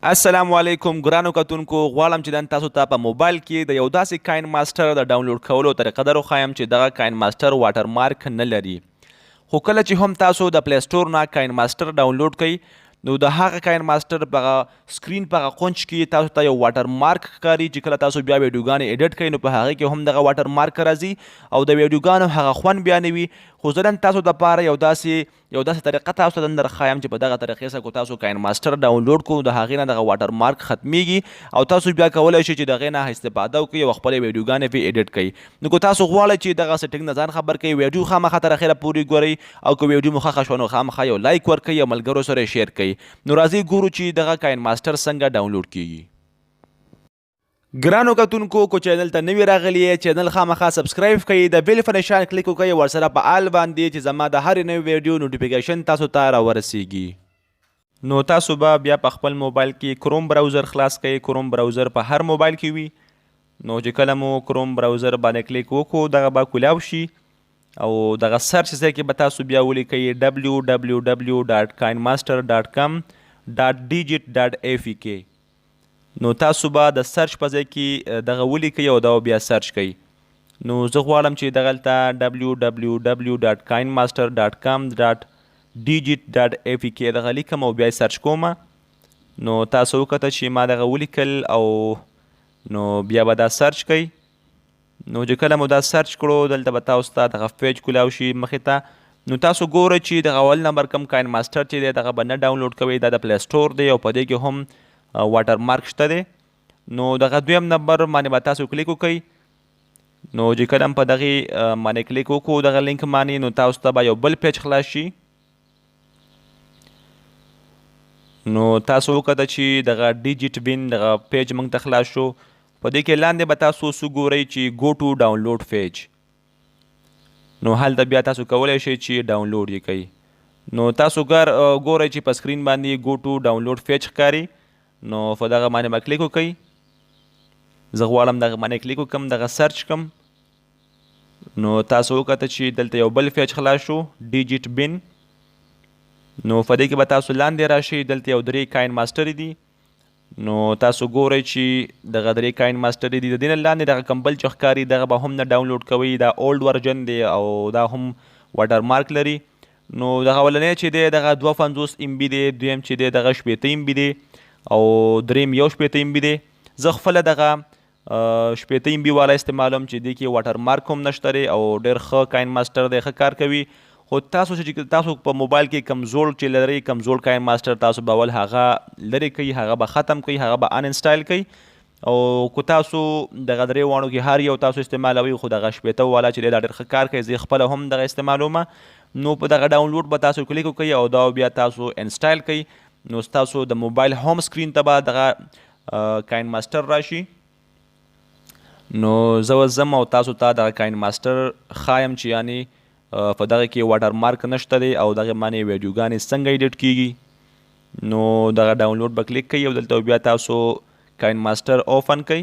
السلام علیکم ګرانو کتونکو غواړم چې نن تاسو ته په موبایل کې د یو داسې کاين ماسټر د ډاونلوډ کولو طریقه درښایم چې دغه کاين ماسټر واټر مارک نه لري. خو کله چې هم تاسو د پلی سټور نه کاين ماسټر ډاونلوډ کړئ نو د هغه کاين ماسټر په سکرین په قونچ کې تاسو ته یو واټر مارک ښکاري چې کله تاسو بیا ویډیوګانې ایډیټ کړئ نو په هغه کې هم دغه واټر مارک راځي او د ویډیوګانو هغه خوند بیا نه وي. خو زه نن تاسو دپاره یو داسې طریقه تاسو ته نن درښایم چې په دغه طریقې سره کو تاسو کاين ماسټر ډاونلوډ کړو د هغې نه دغه واټر مارک ختمیږي او تاسو بیا کولی شئ چې د هغې نه استفاده وکړئ او خپلې ویډیوګانې پرې ایډیټ کړئ. نو که تاسو غواړئ چې دغه سیټنګ نه ځان خبر کړئ ویډیو خامخا تر اخره پورې ګورئ او که ویډیو مو خوښه شوه نو خامخا یو لایک ورکړئ او ملګرو سره یې شیر کړئ. نو راځئ ګورو چې دغه کاين ماسټر څنګه ډاونلوډ کیږي. ګرانو کتونکو کو چینل ته نوی راغلی یې چینل خامخا سبسکرایب کړئ د بیل په نشان کلیک وکړئ ورسره په آل باندې چې زما د هرې نوې ویډیو نوټیفیکیشن تاسو ته راورسیږي. نو تاسو به بیا په خپل موبایل کې کروم براوزر خلاص کړئ. کروم براوزر په هر موبایل کې وي. نو چې کله مو کروم براوزر باندې کلیک وکړو دغه به کولاو شي او دغه سرچ ځای کې به تاسو بیا ولیکئ www.kinemaster.com.digit.afk. نو تاسو به د سرچ په ځای کې دغه ولیکئ او دا بیا سرچ کئ. نو زه غواړم چې دغلته www.kinemaster.com.digit.afk دغه لیکم او بیا سرچ کوم. نو تاسو وکته چې ما دغه ولیکل او نو بیا به دا سرچ کئ. نو چې کله مو دا سرچ کړو دلته به تاسو ته دغه پیج کولاو شي مخې ته. نو تاسو ګورئ چې دغه اول نمبر کم کاين ماسټر چې دی دغه به نه ډاونلوډ کوئ دا د پلی سټور دی او په دې کې هم واټر مارک شته دی. نو دغه دویم نمبر باندې به تاسو کلیک وکئ. نو چې کله هم په دغې باندې کلیک وکړو دغه لینک باندې نو تاسو ته به یو بل پیج خلاص شي. نو تاسو وکته چې دغه ډیجیټ بین دغه پیج موږ ته خلاص شو. په دې کې لاندې به تاسو ګورئ چې ګو ټو ډاونلوډ پیج. نو هلته بیا تاسو کولی شئ چې ډاونلوډ یې کوئ. نو تاسو ګورئ چې په سکرین باندې ګو ټو ډاونلوډ پیج ښکاري. نو په دغه باندې به کلیک وکئ. زه غواړم دغه باندې کلیک وکړم دغه سرچ کم. نو تاسو وکته چې دلته یو بل پیج خلاص شو ډیجیټ بین. نو په دې کې به تاسو لاندې راشئ دلته یو 3 کاين ماسټر دي. نو تاسو ګورئ چې دغه 3 کاين ماسټر دي د دې نه لاندې دغه کم بل چې ښکاري دغه به هم نه ډاونلوډ کوئ. دا اولډ ورژن دی او دا هم واټر مارک لري. نو دغه اولنی چې دی دغه 52 MB دی. دویم چې دی دغه 80 MB دی او دریم 1 MB دی. زه خپله دغه 80 MB والا استعمالوم چې دې کې واټر مارک هم نشته دی او ډېر ښه کاين ماسټر دی ښه کار کوي. خو تاسو چې تاسو په موبایل کې کمزور چې لرئ کمزور کاين ماسټر تاسو به اول هغه لرې کوئ هغه به ختم کوئ هغه به ان انسټایل کوئ. او که تاسو دغه 3 واړو کې هر یو تاسو استعمالوئ خو دغه 80 والا چې دی دا ډېر ښه کار کوي. زه خپله هم دغه استعمالومه. نو په دغه ډاونلوډ به تاسو کلیک وکئ او دا بیا تاسو انسټایل کوئ. نو ستاسو د موبایل هوم سکرین ته به دغه کاين ماسټر راشي. نو زه ځم او تاسو ته دغه کاين ماسټر ښایم چې یعنې په دغه کې واټر مارک نشته دی او دغه باندې ویډیوګانې څنګه ایډیټ کیږي. نو دغه ډاونلوډ به کلیک کوئ او دلته بیا تاسو کاين ماسټر اوپن کوئ.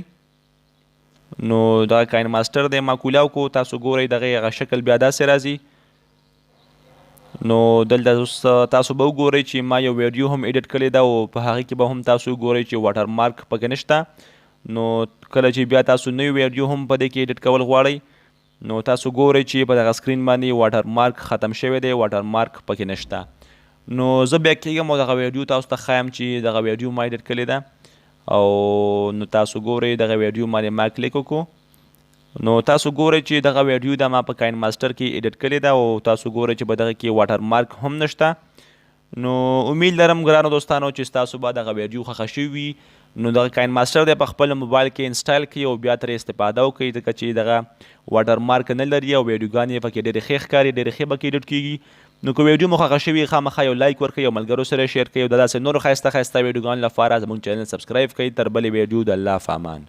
نو دغه کاين ماسټر دی ما کولاو کو تاسو ګورئ دغه هغه شکل بیا داسې راځي. نو دلته تاسو به وګورئ چې ما یو ویډیو هم ایډیټ کړې ده او په هغې کې به هم تاسو ګورئ چې واټر مارک پکې نشته. نو کله چې بیا تاسو نوی ویډیو هم په دې کې ایډیټ کول غواړئ نو تاسو ګورئ چې په دغه سکرین باندې واټر مارک ختم شوی دی واټر مارک پکې نشته. نو زه بیا کېږم او دغه ویډیو تاسو ته ښایم چې دغه ویډیو ما ایډیټ کړې ده او نو تاسو ګورئ دغه ویډیو باندې ما کلیک وکړو. نو تاسو ګورئ چې دغه ویډیو د ما په کاين ماسټر کې ایډیټ کړې ده او تاسو ګورئ چې په دغه کې واټر مارک هم نشته. نو امید لرم ګرانو دوستانو چې ستاسو به دغه ویډیو خوښه شوي وي. نو دغه کاين ماسټر دی په خپل موبایل کې انسټایل کړئ او بیا ترې استفاده وکړئ ځکه چې دغه واټر مارک نه لري او ویډیوګانې یې پکې ډېرې ښې ښکاري ډېرې ښې پکې ایډیټ کیږي. نو که ویډیو مو خوښه شوي خامخا یو لایک ورکړئ او ملګرو سره یې شیر کړئ او د داسې نورو ښایسته ښایسته ویډیوګانو لپاره زموږ چینل سبسکرایب کړئ. تر بلې ویډیو د الله په امان.